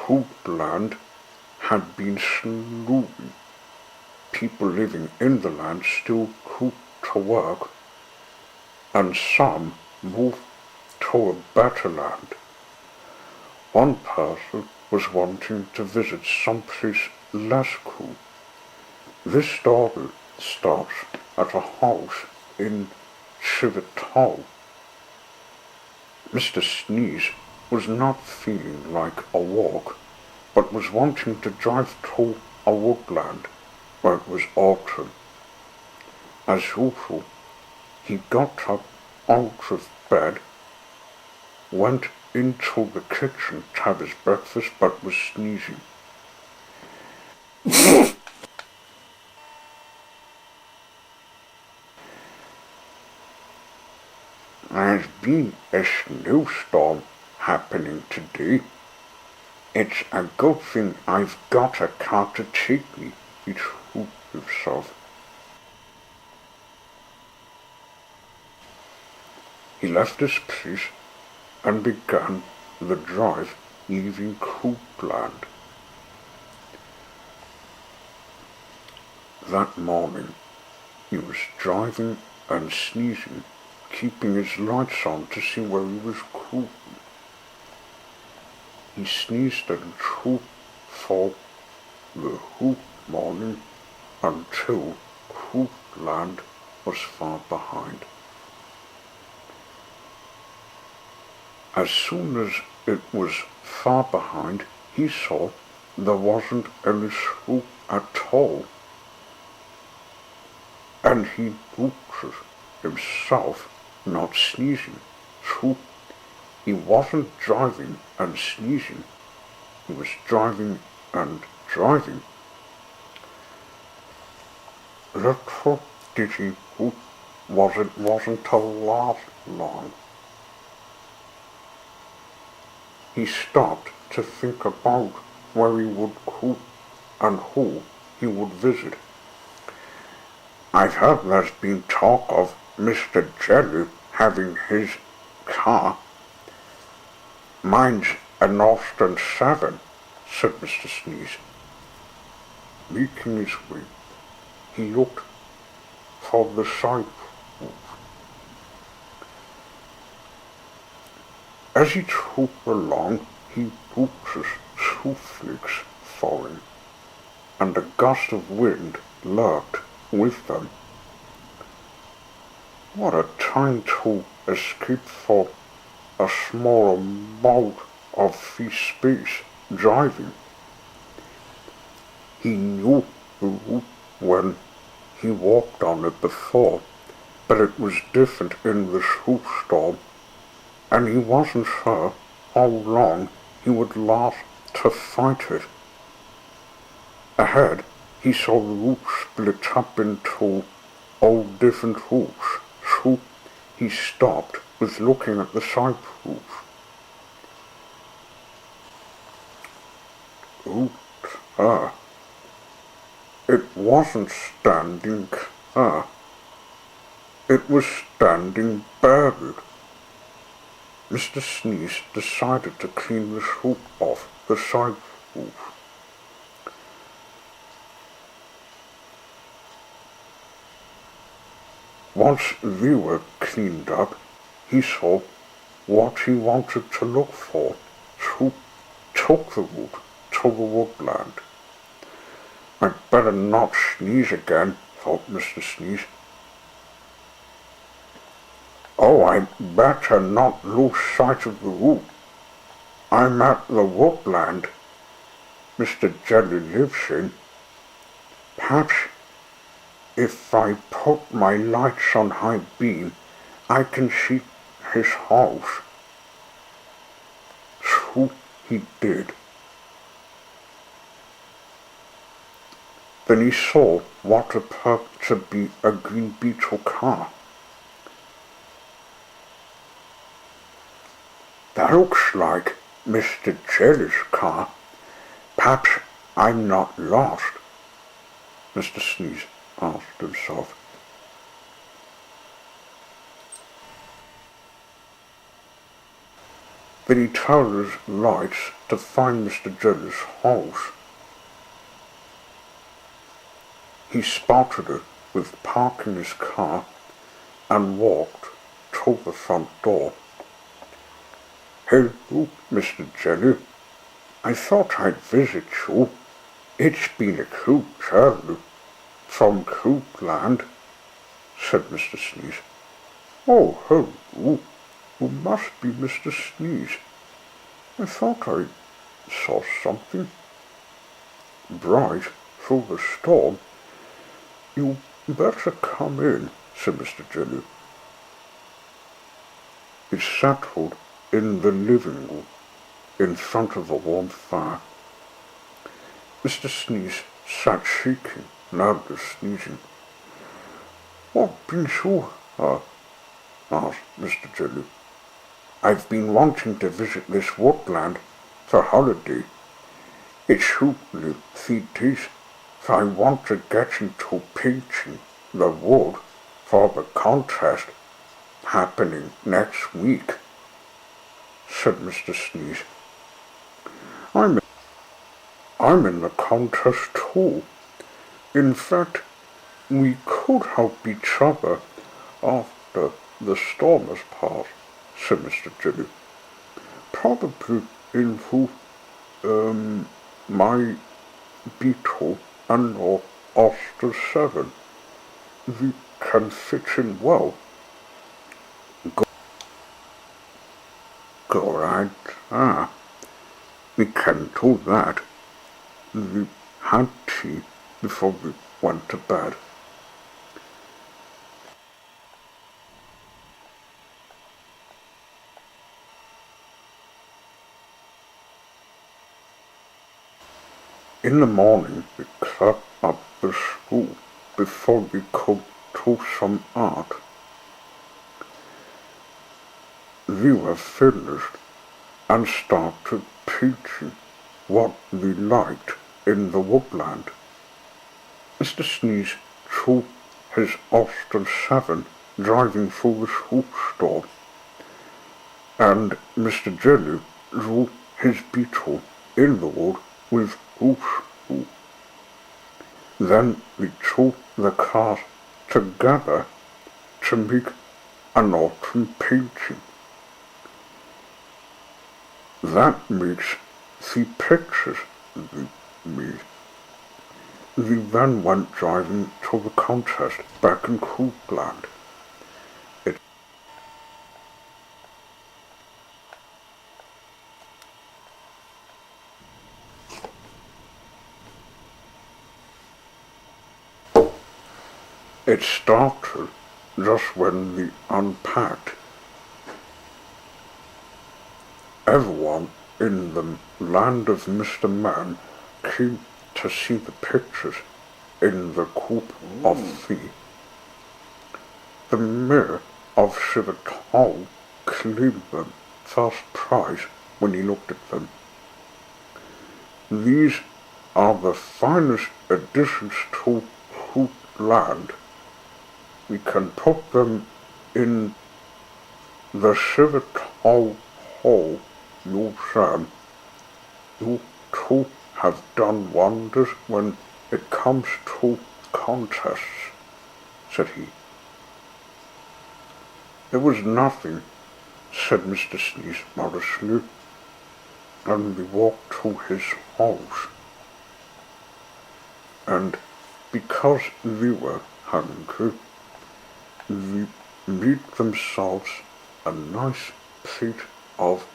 Hoopland had been slowing. People living in the land still cooked to work, and some moved to a better land. One person was wanting to visit someplace less cool. This story starts at a house in Chivital. Mr. Sneeze was not feeling like a walk, but was wanting to drive to a woodland where it was autumn. As usual, he got up out of bed, went into the kitchen to have his breakfast, but was sneezing. There's been a snowstorm happening today. It's a good thing I've got a car to take me, he told himself. He left his place and began the drive leaving Coopland. That morning he was driving and sneezing, keeping his lights on to see where he was going. He sneezed and choked for the whole morning until Coopland was far behind. As soon as it was far behind, he saw there wasn't any snow at all, and he noticed himself not sneezing. So he wasn't driving and sneezing, he was driving and driving. Little did he know it wasn't to last long. He stopped to think about where he would go and who he would visit. I've heard there's been talk of Mr. Jelly having his car. Mine's an Austin 7, said Mr. Sneeze. Making his way, he looked for the sidewalk. As he trooped along, he noticed snowflakes falling, and a gust of wind lurked with them. What a time to escape for a small amount of free space driving. He knew the route when he walked on it before, but it was different in the snowstorm, and he wasn't sure how long he would last to fight it. Ahead, he saw the route split up into all different routes, so he stopped with looking at the side routes. It wasn't standing it was standing buried. Mr. Sneeze decided to clean the snow off the side roof. Once they were cleaned up, he saw what he wanted to look for, so took the route to the woodland. I'd better not sneeze again, thought Mr. Sneeze. Oh, I'd better not lose sight of the route. I'm at the woodland Mr. Jelly lives in. Perhaps if I put my lights on high beam, I can see his house. So he did. Then he saw what appeared to be a green beetle car. That looks like Mr. Jelly's car. Perhaps I'm not lost, Mr. Sneeze asked himself. Then he turned his lights to find Mr. Jelly's house. He spotted it with parking his car and walked to the front door. "Hello, Mr. Jelly. I thought I'd visit you. It's been a cool journey from Cookland," said Mr. Sneeze. "Oh, hello. You must be Mr. Sneeze. I thought I saw something bright through the storm. You better come in," said Mr. Jelly. He settled in the living room in front of a warm fire. Mr. Sneeze sat shaking, loudly sneezing. "What brings you here?" asked Mr. Jelly. "I've been wanting to visit this woodland for holiday. It's only 3 days, so I want to get into painting the wood for the contest happening next week," said Mr. Sneeze. I'm in the contest too. In fact, we could help each other after the storm has passed," said Mr. Jelly. "Probably into my beetle and your Oster 7. We can fit in well." Go right. We can do that. We had tea before we went to bed. In the morning we cleared up the school before we could do some art. We were finished and started painting what we liked in the woodland. Mr. Sneeze took his Austin 7 driving through the school store, and Mr. Jelly drew his beetle in the wood with goose. Then we took the cars together to make an autumn painting. That makes 3 pictures we made. We then went driving to the contest back in Cookland. It started just when we unpacked. Everyone in the land of Mr. Man came to see the pictures in the Coop of Thee. The mayor of Civital claimed them first prize when he looked at them. These are the finest additions to Coopland. We can put them in the Civital Hall Museum. You too have done wonders when it comes to contests," said he. "There was nothing," said Mr. Sneeze modestly, and we walked to his house. And because we were hungry, we made themselves a nice plate of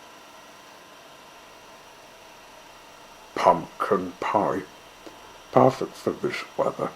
pumpkin pie, perfect for this weather.